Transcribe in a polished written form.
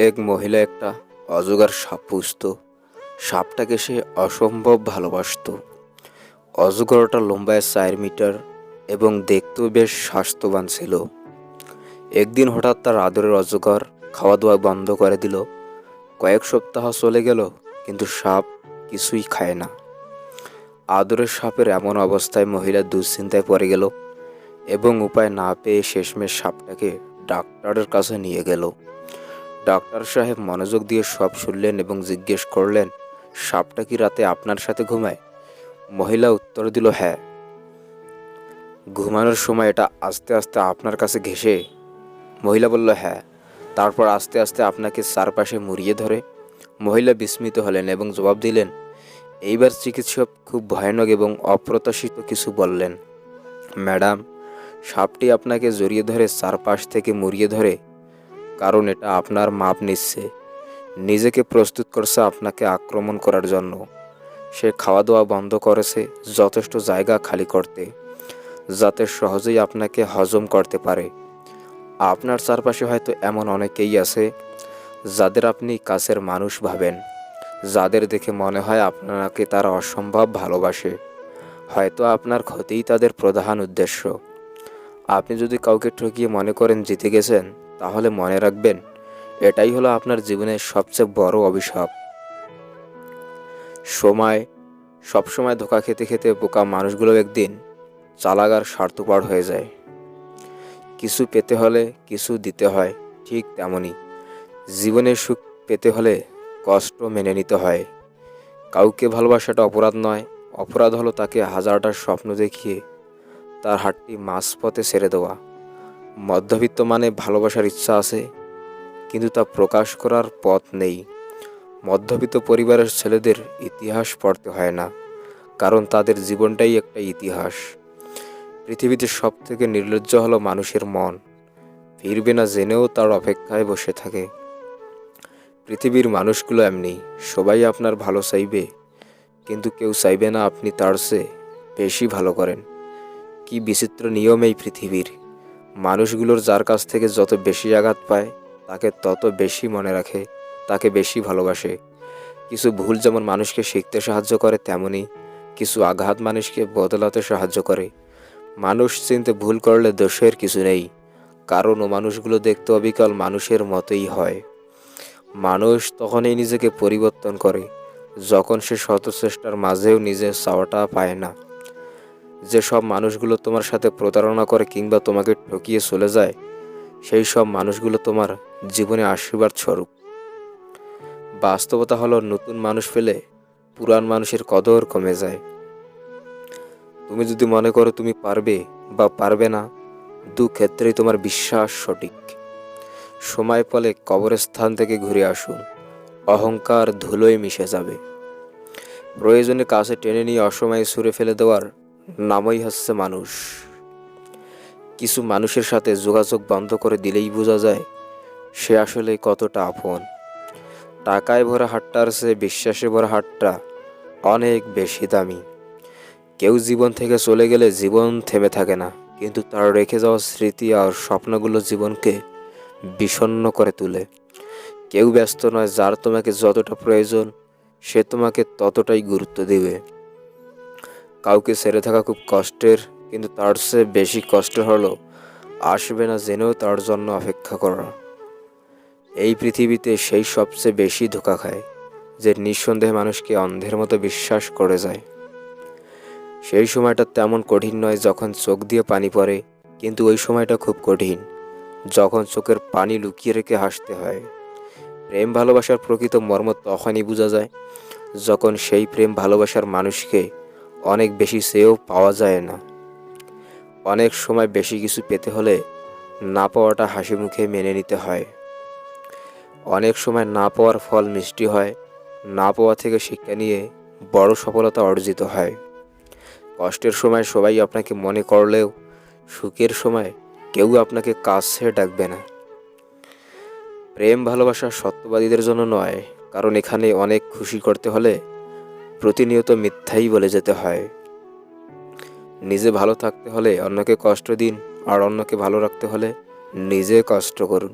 এক মহিলা একটা অজগর সাপ পুষত। সাপটাকে সে অসম্ভব ভালোবাসতো। অজগরটা লম্বায় 4 মিটার এবং দেখতেও বেশ স্বাস্থ্যবান ছিল। একদিন হঠাৎ তার আদরের অজগর খাওয়া দাওয়া বন্ধ করে দিল। কয়েক সপ্তাহ চলে গেল, কিন্তু সাপ কিছুই খায় না। আদরের সাপের এমন অবস্থায় মহিলা দুশ্চিন্তায় পড়ে গেল এবং উপায় না পেয়ে শেষমেশ সাপটাকে ডাক্তারের কাছে নিয়ে গেল। ডাক্তার সাহেব মনোযোগ দিয়ে সব শুনলেন এবং জিজ্ঞেস করলেন, সাপটা কি রাতে আপনার সাথে ঘুমায়? মহিলা উত্তর দিল, হ্যাঁ। ঘুমানোর সময় এটা আস্তে আস্তে আপনার কাছে ঘেঁষে? মহিলা বলল, হ্যাঁ। তারপর আস্তে আস্তে আপনাকে চারপাশে মুড়িয়ে ধরে? মহিলা বিস্মিত হলেন এবং জবাব দিলেন, এইবার চিকিৎসক খুব ভয়ানক এবং অপ্রত্যাশিত কিছু বললেন, ম্যাডাম, সাপটি আপনাকে জড়িয়ে ধরে চারপাশ থেকে মুড়িয়ে ধরে, কারণ এটা আপনার মাপ নিচ্ছে, নিজেকে প্রস্তুত করছে আপনাকে আক্রমণ করার জন্য। সে খাওয়া দাওয়া বন্ধ করেছে যথেষ্ট জায়গা খালি করতে, যাতে সহজেই আপনাকে হজম করতে পারে। আপনার চারপাশে হয়তো এমন অনেকেই আছে যাদের আপনি কাছের মানুষ ভাবেন, যাদের দেখে মনে হয় আপনাকে তারা অসম্ভব ভালোবাসে। হয়তো আপনার ক্ষতিই তাদের প্রধান উদ্দেশ্য। আপনি যদি কাউকে ঠকিয়ে মনে করেন জিতে গেছেন, তাহলে মনে রাখবেন, এটাই হলো আপনার জীবনের সবচেয়ে বড় অভিশাপ। সবসময় ধোঁকা খেতে খেতে বোকা মানুষগুলো একদিন চালাক আর স্বার্থপর হয়ে যায়। কিছু পেতে হলে কিছু দিতে হয়, ঠিক তেমনই জীবনের সুখ পেতে হলে কষ্ট মেনে নিতে হয়। কাউকে ভালোবাসাটা অপরাধ নয়, অপরাধ হলো তাকে হাজারটা স্বপ্ন দেখিয়ে তার হাতটি মাঝপথে ছেড়ে দেওয়া। মধ্যবিত্ত মানে ভালোবাসার ইচ্ছা আছে, কিন্তু তা প্রকাশ করার পথ নেই। মধ্যবিত্ত পরিবারের ছেলেদের ইতিহাস পড়তে হয় না, কারণ তাদের জীবনটাই একটা ইতিহাস। পৃথিবীতে সব থেকে নির্লজ্জ হলো মানুষের মন, ফিরবে না জেনেও তার অপেক্ষায় বসে থাকে। পৃথিবীর মানুষগুলো এমনি, সবাই আপনার ভালো চাইবে, কিন্তু কেউ চাইবে না আপনি তার চেয়ে বেশি ভালো করেন। কি বিচিত্র নিয়ম এই পৃথিবীর! মানুষগুলোর যার কাছ থেকে যত বেশি আঘাত পায়, তাকে তত বেশি মনে রাখে, তাকে বেশি ভালোবাসে। কিছু ভুল যেমন মানুষকে শিখতে সাহায্য করে, তেমনি কিছু আঘাত মানুষকে বদলাতে সাহায্য করে। মানুষ চিনতে ভুল করলে দোষের কিছু নেই, কারণ ও মানুষগুলো দেখতে অবিকল মানুষের মতোই হয়। মানুষ তখনই নিজেকে পরিবর্তন করে যখন সে শত চেষ্টার মাঝেও নিজের চাওয়াটা পায় না। যে সব মানুষগুলো তোমার সাথে প্রতারণা করে কিংবা তোমাকে ঠকিয়ে চলে যায়, সেই সব মানুষগুলো তোমার জীবনে আশীর্বাদ স্বরূপ। বাস্তবতা হলো, নতুন মানুষ পেলে পুরান মানুষের কদর কমে যায়। তুমি যদি মনে করো তুমি পারবে বা পারবে না, দু ক্ষেত্রেই তোমার বিশ্বাস সঠিক। সময় পেলে কবরস্থান থেকে ঘুরে আসুন, অহংকার ধুলোয় মিশে যাবে। প্রয়োজনে কাছে টেনে নিয়ে অসময়ে ছুঁড়ে ফেলে দেওয়ার নামই হচ্ছে মানুষ। কিছু মানুষের সাথে যোগাযোগ বন্ধ করে দিলেই বোঝা যায় সে আসলে কতটা আপন। টাকায় ভরা হাটটার চেয়ে বিশ্বাসে ভরা হাটটা অনেক বেশি দামি। কেউ জীবন থেকে চলে গেলে জীবন থেমে থাকে না, কিন্তু তার রেখে যাওয়া স্মৃতি আর স্বপ্নগুলো জীবনকে বিষণ্ণ করে তোলে। কেউ ব্যস্ত নয়, যার তোমাকে যতটা প্রয়োজন সে তোমাকে ততটাই গুরুত্ব দেবে। কাউকে ছেড়ে থাকা খুব কষ্টের, কিন্তু তার চেয়ে বেশি কষ্টের হলো আসবে না জেনেও তার জন্য অপেক্ষা করা। এই পৃথিবীতে সেই সবচেয়ে বেশি ধোঁকা খায় যে নিঃসন্দেহে মানুষকে অন্ধের মতো বিশ্বাস করে যায়। সেই সময়টা তেমন কঠিন নয় যখন চোখ দিয়ে পানি পড়ে, কিন্তু ওই সময়টা খুব কঠিন যখন চোখের পানি লুকিয়ে রেখে হাসতে হয়। প্রেম ভালোবাসার প্রকৃত মর্ম তখনই বোঝা যায় যখন সেই প্রেম ভালোবাসার মানুষকে অনেক বেশি চেয়েও পাওয়া যায় না। অনেক সময় বেশি কিছু পেতে হলে না পাওয়াটা হাসি মুখে মেনে নিতে হয়। অনেক সময় না পাওয়ার ফল মিষ্টি হয়, না পাওয়া থেকে শিক্ষা নিয়ে বড় সফলতা অর্জিত হয়। কষ্টের সময় সবাই আপনাকে মনে করলেও সুখের সময় কেউ আপনাকে কাছে ডাকবে না। প্রেম ভালোবাসা সত্যবাদীদের জন্য নয়, কারণ এখানে অনেক খুশি করতে হলে প্রতিনিয়ত মিথ্যাই বলে যেতে হয়। নিজে ভালো থাকতে হলে অন্যকে কষ্ট দিন, আর অন্যকে ভালো রাখতে হলে নিজে কষ্ট করুন।